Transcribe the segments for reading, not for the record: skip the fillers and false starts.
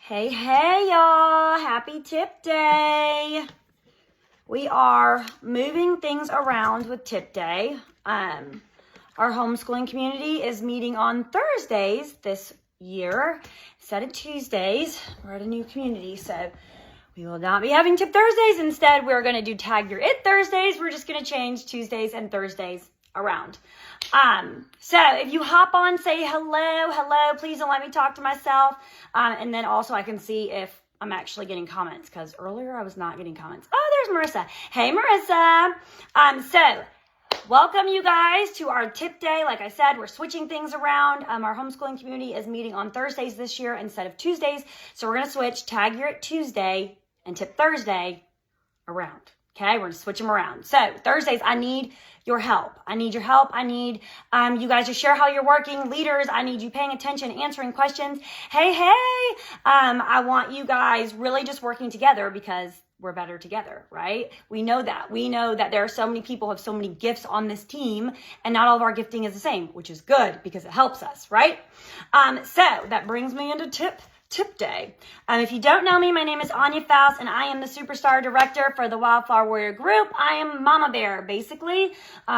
Hey, y'all. Happy Tip Day. We are moving things around with Tip Day. Our homeschooling community is meeting on Thursdays this year instead of Tuesdays. We're at a new community, so we will not be having Tip Thursdays. Instead, we're going to do Tag Your It Thursdays. We're just going to change Tuesdays and Thursdays around. So if you hop on, say hello, please don't let me talk to myself. And then also I can see if I'm actually getting comments, because earlier I was not getting comments. Oh, there's Marissa. Hey, Marissa. So welcome you guys to our Tip Day. Like I said, we're switching things around. Our homeschooling community is meeting on Thursdays this year instead of Tuesdays. So we're going to switch Tag Your It Tuesday and Tip Thursday around. Okay, we're going to switch them around. So Thursdays, I need your help. I need you guys to share how you're working. Leaders, I need you paying attention, answering questions. Hey, I want you guys really just working together because we're better together, right? We know that. We know that there are so many people who have so many gifts on this team, and not all of our gifting is the same, which is good because it helps us, right? So that brings me into Tip Day. If you don't know me, my name is Anya Faust, and I am the Superstar Director for the Wildflower Warrior Group. I am Mama Bear, basically,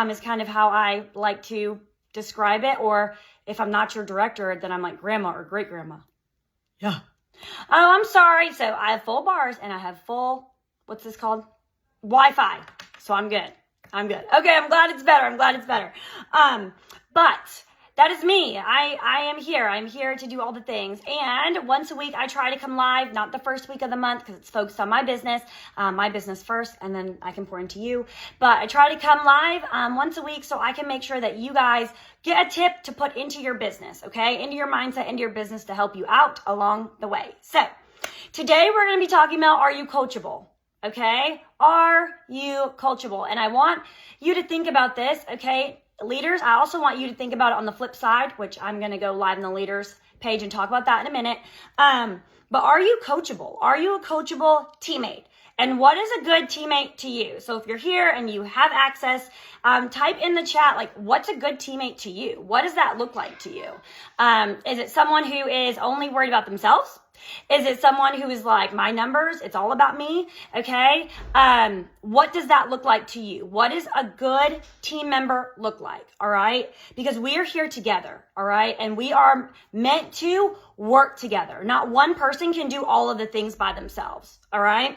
is kind of how I like to describe it. Or if I'm not your director, then I'm like Grandma or Great Grandma. Yeah. Oh, I'm sorry. So I have full bars, and I have full, what's this called? Wi-Fi. So I'm good. Okay, I'm glad it's better. But that is me. I am here. I'm here to do all the things. And once a week, I try to come live, not the first week of the month because it's focused on my business first, and then I can pour into you. But I try to come live once a week so I can make sure that you guys get a tip to put into your business, okay? Into your mindset, into your business to help you out along the way. So today we're going to be talking about, are you coachable? Okay? Are you coachable? And I want you to think about this, okay? Leaders, I also want you to think about it on the flip side, which I'm going to go live in the leaders page and talk about that in a minute. But are you coachable? Are you a coachable teammate? And what is a good teammate to you? So if you're here and you have access, type in the chat, like, what's a good teammate to you? What does that look like to you? Is it someone who is only worried about themselves? Is it someone who is like, my numbers, it's all about me? Okay. What does that look like to you? What does a good team member look like? All right. Because we are here together. All right. And we are meant to work together. Not one person can do all of the things by themselves. All right.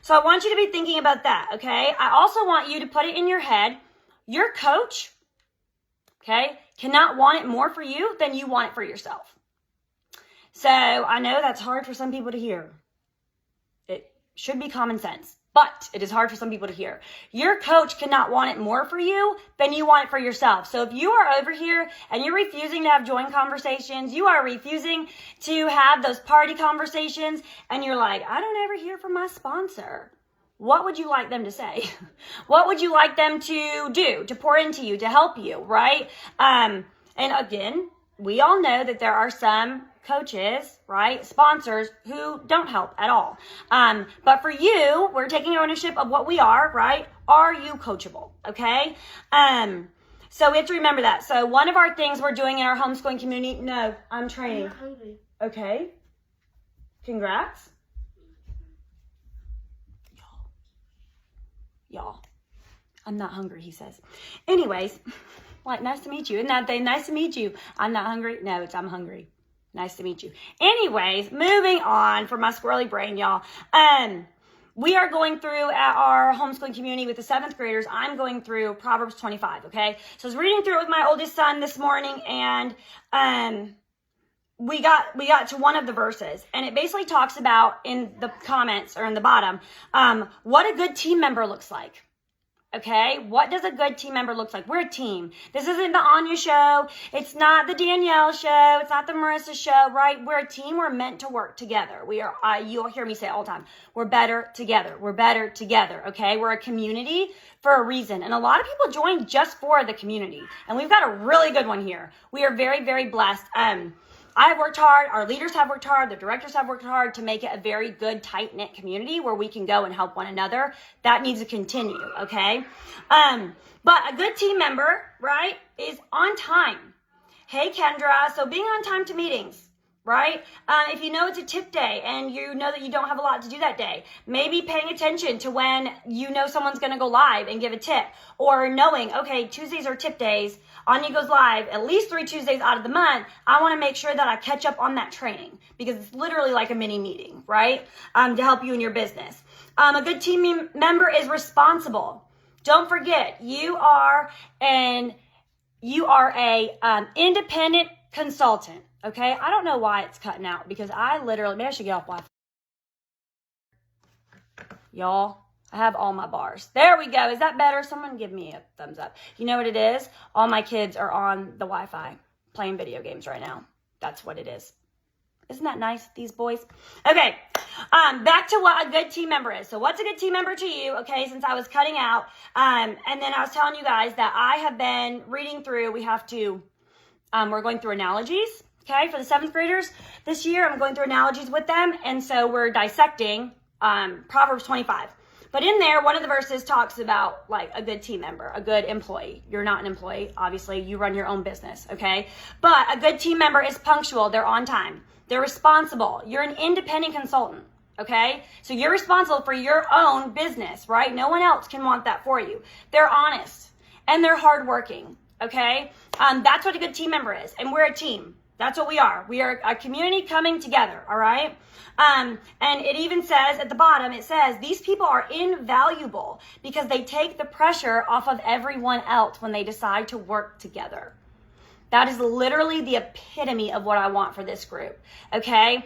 So I want you to be thinking about that. Okay. I also want you to put it in your head. Your coach, okay, cannot want it more for you than you want it for yourself. So I know that's hard for some people to hear. It should be common sense, but it is hard for some people to hear. Your coach cannot want it more for you than you want it for yourself. So if you are over here and you're refusing to have joint conversations, you are refusing to have those party conversations, and you're like, I don't ever hear from my sponsor. What would you like them to say? What would you like them to do, to pour into you, to help you, right? And again, we all know that there are some coaches, right, sponsors who don't help at all. But for you, we're taking ownership of what we are, right? Are you coachable? Okay. So we have to remember that. So one of our things we're doing in our homeschooling community, no, I'm training. I'm hungry. Okay. Congrats. Y'all, I'm not hungry, he says. Anyways, like, nice to meet you. Isn't that thing? Nice to meet you. I'm not hungry. No, it's I'm hungry. Nice to meet you. Anyways, moving on for my squirrely brain, y'all. We are going through at our homeschooling community with the 7th graders. I'm going through Proverbs 25, okay? So I was reading through it with my oldest son this morning, and we got to one of the verses, and it basically talks about, in the comments or in the bottom, what a good team member looks like. Okay, what does a good team member look like? We're a team. This isn't the Anya show. It's not the Danielle show. It's not the Marissa show, right? We're a team. We're meant to work together. We are, you'll hear me say it all the time. We're better together. We're better together, okay? We're a community for a reason. And a lot of people join just for the community. And we've got a really good one here. We are very, very blessed. I have worked hard, our leaders have worked hard, the directors have worked hard to make it a very good, tight-knit community where we can go and help one another. That needs to continue, okay? But a good team member, right, is on time. Hey, Kendra, so being on time to meetings, right? If you know it's a tip day and you know that you don't have a lot to do that day, maybe paying attention to when you know someone's going to go live and give a tip, or knowing, okay, Tuesdays are tip days. Anya goes live at least 3 Tuesdays out of the month. I want to make sure that I catch up on that training because it's literally like a mini meeting, right? To help you in your business. A good team member is responsible. Don't forget, you are a independent consultant. Okay, I don't know why it's cutting out because maybe I should get off Wi-Fi. Y'all, I have all my bars. There we go. Is that better? Someone give me a thumbs up. You know what it is? All my kids are on the Wi-Fi playing video games right now. That's what it is. Isn't that nice, these boys? Okay, back to what a good team member is. So what's a good team member to you? Okay, since I was cutting out. And then I was telling you guys that I have been reading through, we're going through analogies. Okay, for the 7th graders this year, I'm going through analogies with them. And so we're dissecting Proverbs 25. But in there, one of the verses talks about like a good team member, a good employee. You're not an employee. Obviously, you run your own business, okay? But a good team member is punctual. They're on time. They're responsible. You're an independent consultant, okay? So you're responsible for your own business, right? No one else can want that for you. They're honest and they're hardworking, okay? That's what a good team member is. And we're a team. That's what we are. We are a community coming together, all right? And it even says at the bottom, it says, these people are invaluable because they take the pressure off of everyone else when they decide to work together. That is literally the epitome of what I want for this group, okay?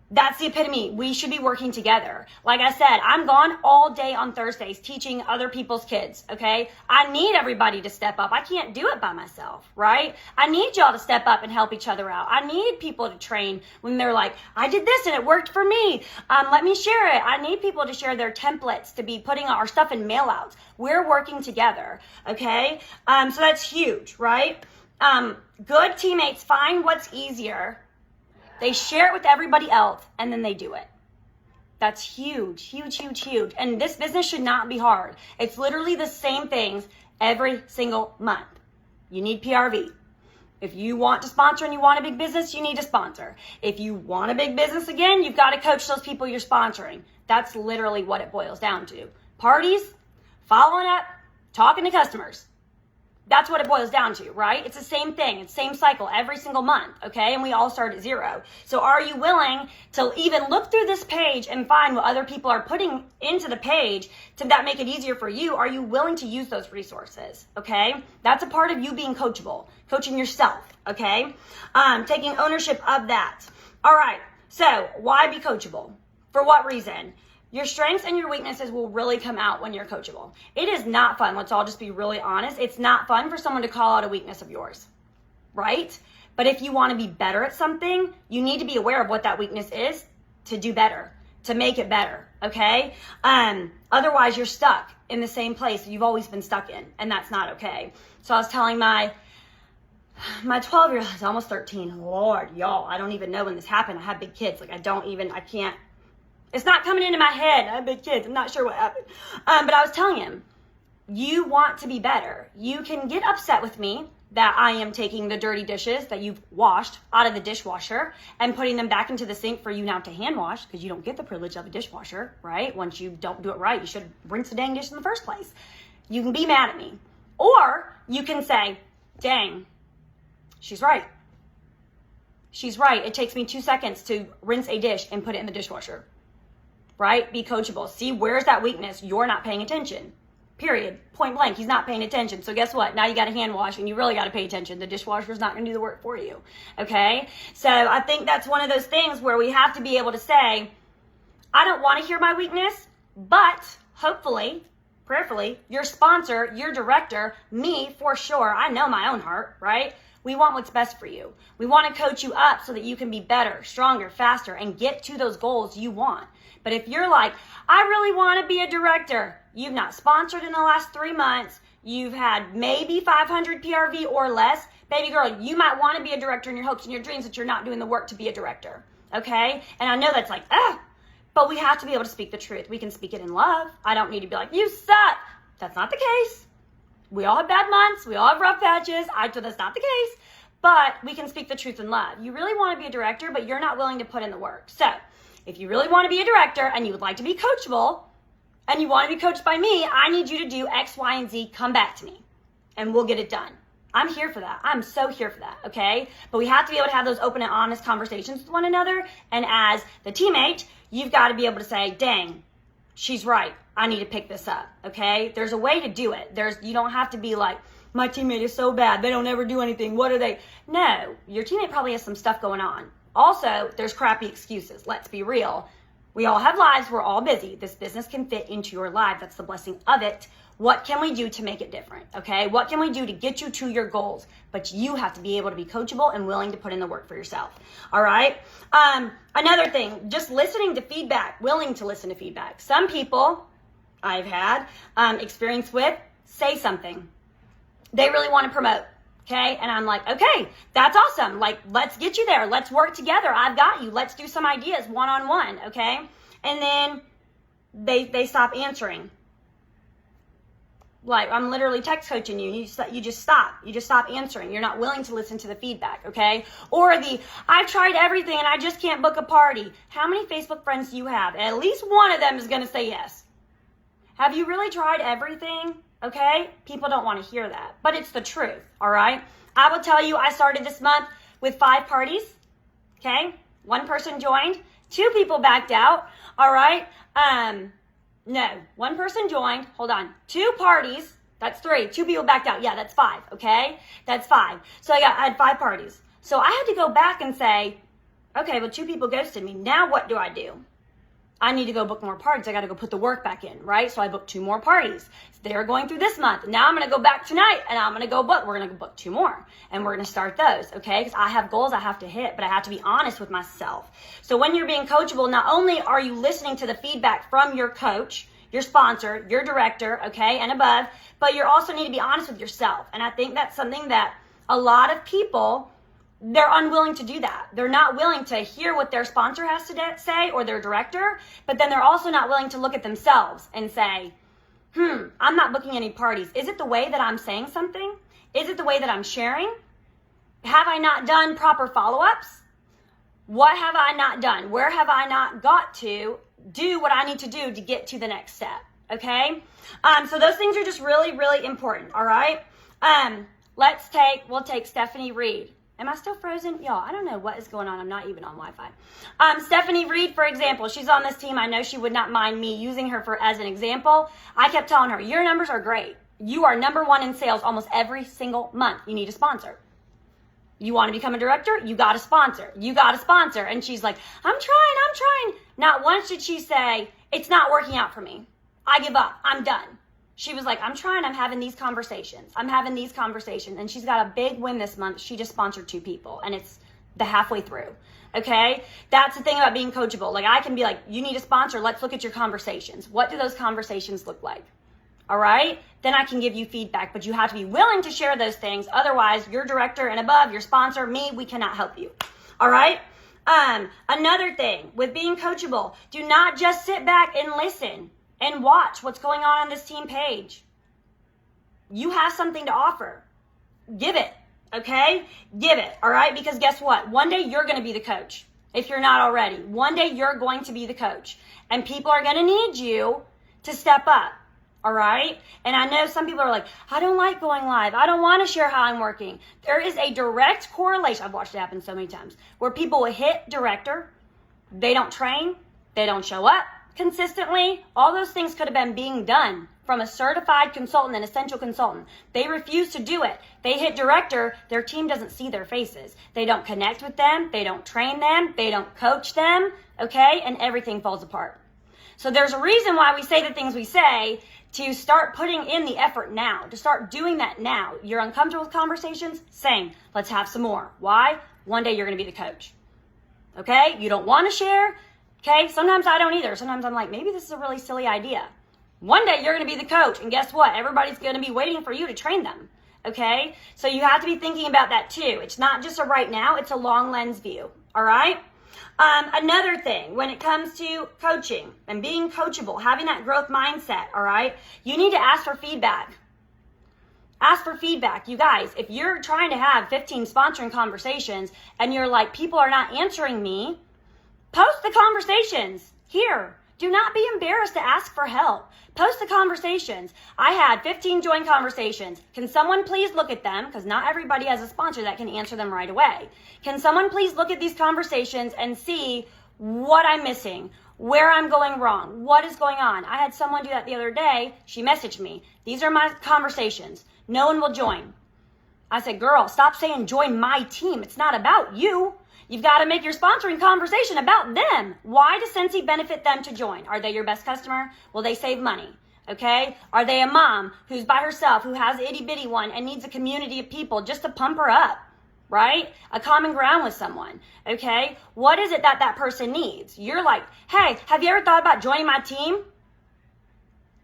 That's the epitome. We should be working together. Like I said, I'm gone all day on Thursdays teaching other people's kids, okay? I need everybody to step up. I can't do it by myself, right? I need y'all to step up and help each other out. I need people to train when they're like, I did this and it worked for me. Let me share it. I need people to share their templates to be putting our stuff in mail outs. We're working together, okay? So that's huge, right? Good teammates find what's easier. They share it with everybody else, and then they do it. That's huge, huge, huge, huge. And this business should not be hard. It's literally the same things every single month. You need PRV. If you want to sponsor and you want a big business, you need to sponsor. If you want a big business again, you've got to coach those people you're sponsoring. That's literally what it boils down to. Parties, following up, talking to customers. That's what it boils down to, right? It's the same thing. It's the same cycle every single month, okay? And we all start at 0. So are you willing to even look through this page and find what other people are putting into the page to that make it easier for you? Are you willing to use those resources, okay? That's a part of you being coachable, coaching yourself, okay? Taking ownership of that. All right, so why be coachable? For what reason? Your strengths and your weaknesses will really come out when you're coachable. It is not fun. Let's all just be really honest. It's not fun for someone to call out a weakness of yours, right? But if you want to be better at something, you need to be aware of what that weakness is to do better, to make it better, okay? Otherwise, you're stuck in the same place you've always been stuck in, and that's not okay. So I was telling my 12-year-old, he's almost 13. Lord, y'all, I don't even know when this happened. I have big kids. Like, I can't. It's not coming into my head. I have big kids. I'm not sure what happened. But I was telling him, you want to be better. You can get upset with me that I am taking the dirty dishes that you've washed out of the dishwasher and putting them back into the sink for you now to hand wash, because you don't get the privilege of a dishwasher, right? Once you don't do it right, you should rinse the dang dish in the first place. You can be mad at me. Or you can say, dang, she's right. She's right. It takes me 2 seconds to rinse a dish and put it in the dishwasher. Right? Be coachable. See, where's that weakness? You're not paying attention. Period. Point blank. He's not paying attention. So guess what? Now you got to hand wash and you really got to pay attention. The dishwasher's not going to do the work for you. Okay? So I think that's one of those things where we have to be able to say, I don't want to hear my weakness, but hopefully, prayerfully, your sponsor, your director, me for sure, I know my own heart, right? We want what's best for you. We want to coach you up so that you can be better, stronger, faster, and get to those goals you want. But if you're like, I really want to be a director, you've not sponsored in the last 3 months, you've had maybe 500 PRV or less, baby girl, you might want to be a director in your hopes and your dreams, but you're not doing the work to be a director, okay? And I know that's like, but we have to be able to speak the truth. We can speak it in love. I don't need to be like, you suck. That's not the case. We all have bad months. We all have rough patches. That's not the case. but we can speak the truth in love. You really want to be a director, but you're not willing to put in the work. So if you really want to be a director and you would like to be coachable and you want to be coached by me, I need you to do X, Y, and Z. Come back to me and we'll get it done. I'm here for that. I'm so here for that, okay? But we have to be able to have those open and honest conversations with one another. And as the teammate, you've got to be able to say, dang, she's right. I need to pick this up, okay? There's a way to do it. You don't have to be like, my teammate is so bad. They don't ever do anything. What are they? No, your teammate probably has some stuff going on. Also, there's crappy excuses. Let's be real. We all have lives. We're all busy. This business can fit into your life. That's the blessing of it. What can we do to make it different? Okay. What can we do to get you to your goals? But you have to be able to be coachable and willing to put in the work for yourself. All right. Another thing, just listening to feedback, willing to listen to feedback. Some people I've had experience with say something. They really want to promote. Okay. And I'm like, okay, that's awesome. Like, let's get you there. Let's work together. I've got you. Let's do some ideas one-on-one. Okay. And then they stop answering. Like, I'm literally text coaching you. You just stop. You just stop answering. You're not willing to listen to the feedback, okay? Or I've tried everything and I just can't book a party. How many Facebook friends do you have? At least one of them is going to say yes. Have you really tried everything? Okay? People don't want to hear that, but it's the truth, all right? I will tell you, I started this month with 5 parties, okay? 1 person joined. 2 people backed out, all right? No, 1 person joined. Hold on. 2 parties. That's 3. 2 people backed out. Yeah, that's 5. Okay, that's 5. So I had 5 parties. So I had to go back and say, okay, well, 2 people ghosted me. Now what do? I need to go book more parties. I got to go put the work back in, right? So I booked 2 more parties. They're going through this month. Now I'm going to go back tonight and I'm going to go book. We're going to go book 2 more and we're going to start those, okay? Because I have goals I have to hit, but I have to be honest with myself. So when you're being coachable, not only are you listening to the feedback from your coach, your sponsor, your director, okay, and above, but you also need to be honest with yourself. And I think that's something that a lot of people, they're unwilling to do that. They're not willing to hear what their sponsor has to say or their director, but then they're also not willing to look at themselves and say, I'm not booking any parties. Is it the way that I'm saying something? Is it the way that I'm sharing? Have I not done proper follow-ups? What have I not done? Where have I not got to do what I need to do to get to the next step? Okay? So those things are just really, really important. All right? We'll take Stephanie Reed. Am I still frozen? Y'all, I don't know what is going on. I'm not even on Wi-Fi. Stephanie Reed, for example, she's on this team. I know she would not mind me using her as an example. I kept telling her, your numbers are great. You are number 1 in sales almost every single month. You need a sponsor. You want to become a director? You got a sponsor. You got a sponsor. And she's like, I'm trying. Not once did she say, it's not working out for me. I give up. I'm done. She was like, I'm trying. I'm having these conversations. And she's got a big win this month. She just sponsored 2 people and it's the halfway through. Okay. That's the thing about being coachable. Like, I can be like, you need a sponsor. Let's look at your conversations. What do those conversations look like? All right. Then I can give you feedback, but you have to be willing to share those things. Otherwise, your director and above, your sponsor, me, we cannot help you. All right. Another thing with being coachable, do not just sit back and listen and watch what's going on this team page. You have something to offer. Give it, okay? Give it, all right? Because guess what? One day you're going to be the coach if you're not already. One day you're going to be the coach. And people are going to need you to step up, all right? And I know some people are like, I don't like going live. I don't want to share how I'm working. There is a direct correlation. I've watched it happen so many times where people will hit director. They don't train. They don't show up consistently. All those things could have been being done from a certified consultant, an essential consultant. They refuse to do it. They hit director. Their team doesn't see their faces. They don't connect with them. They don't train them. They don't coach them. Okay. And everything falls apart. So there's a reason why we say the things we say, to start putting in the effort now, to start doing that now. You're uncomfortable with conversations? Same. Let's have some more. Why? One day you're going to be the coach. Okay. You don't want to share. Okay, sometimes I don't either. Sometimes I'm like, maybe this is a really silly idea. One day you're going to be the coach, and guess what? Everybody's going to be waiting for you to train them. Okay, so you have to be thinking about that too. It's not just a right now, it's a long lens view. All right. Another thing, when it comes to coaching and being coachable, having that growth mindset, all right, you need to ask for feedback. Ask for feedback. You guys, if you're trying to have 15 sponsoring conversations and you're like, people are not answering me, post the conversations here. Do not be embarrassed to ask for help. Post the conversations. I had 15 join conversations. Can someone please look at them? Because not everybody has a sponsor that can answer them right away. Can someone please look at these conversations and see what I'm missing, where I'm going wrong, what is going on? I had someone do that the other day. She messaged me. These are my conversations. No one will join. I said, girl, stop saying join my team. It's not about you. You've got to make your sponsoring conversation about them. Why does Scentsy benefit them to join? Are they your best customer? Will they save money? Okay? Are they a mom who's by herself, who has an itty bitty one and needs a community of people just to pump her up? Right? A common ground with someone. Okay? What is it that that person needs? You're like, hey, have you ever thought about joining my team?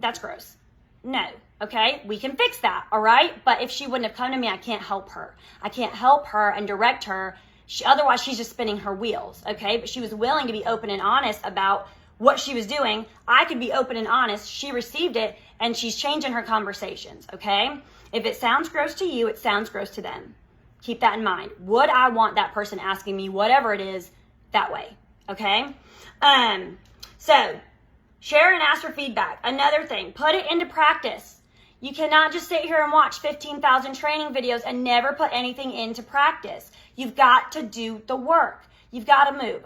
That's gross. No. Okay? We can fix that. All right? But if she wouldn't have come to me, I can't help her. I can't help her and direct her. Otherwise, she's just spinning her wheels, okay? But she was willing to be open and honest about what she was doing. I could be open and honest. She received it, and she's changing her conversations, okay? If it sounds gross to you, it sounds gross to them. Keep that in mind. Would I want that person asking me whatever it is that way, okay? So, share and ask for feedback. Another thing, put it into practice. You cannot just sit here and watch 15,000 training videos and never put anything into practice. You've got to do the work. You've got to move.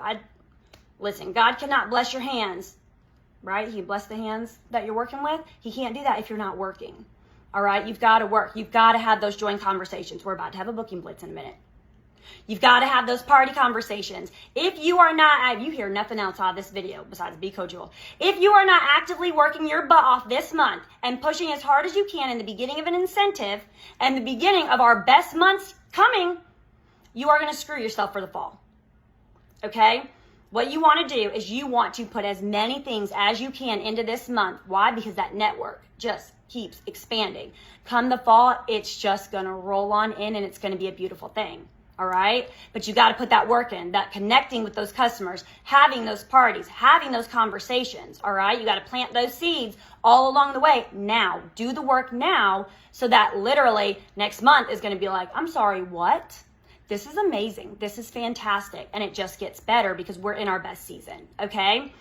Listen, God cannot bless your hands, right? He bless the hands that you're working with. He can't do that if you're not working, all right? You've got to work. You've got to have those joint conversations. We're about to have a booking blitz in a minute. You've got to have those party conversations. If you are not, you hear nothing else out of this video besides be coachable. If you are not actively working your butt off this month and pushing as hard as you can in the beginning of an incentive and the beginning of our best months coming, you are going to screw yourself for the fall. Okay? What you want to do is you want to put as many things as you can into this month. Why? Because that network just keeps expanding. Come the fall, it's just going to roll on in and it's going to be a beautiful thing. All right? But you got to put that work in, that connecting with those customers, having those parties, having those conversations. All right? You got to plant those seeds all along the way now. Do the work now so that literally next month is going to be like, I'm sorry, what? This is amazing. This is fantastic. And it just gets better because we're in our best season. Okay?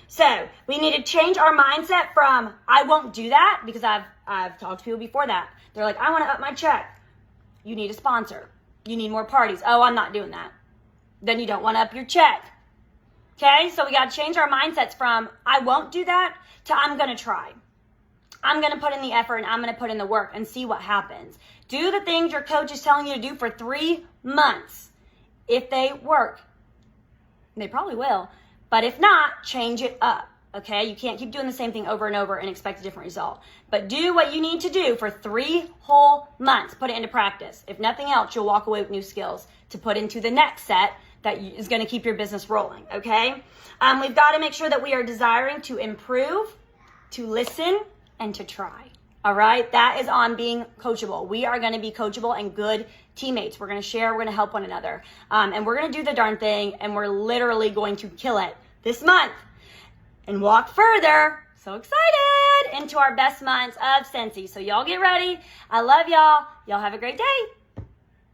So we need to change our mindset from, I won't do that, because I've talked to people before that. They're like, I want to up my check. You need a sponsor. You need more parties. Oh, I'm not doing that. Then you don't want to up your check. Okay? So we got to change our mindsets from, I won't do that, to I'm going to try. I'm going to put in the effort and I'm going to put in the work and see what happens. Do the things your coach is telling you to do for 3 months. If they work, they probably will. But if not, change it up. Okay? You can't keep doing the same thing over and over and expect a different result. But do what you need to do for 3 whole months. Put it into practice. If nothing else, you'll walk away with new skills to put into the next set that is going to keep your business rolling. Okay? We've got to make sure that we are desiring to improve, to listen, and to try. All right? That is on being coachable. We are going to be coachable and good teammates. We're going to share. We're going to help one another. And we're going to do the darn thing. And we're literally going to kill it this month and walk further. So excited into our best months of Scentsy. So y'all get ready. I love y'all. Y'all have a great day.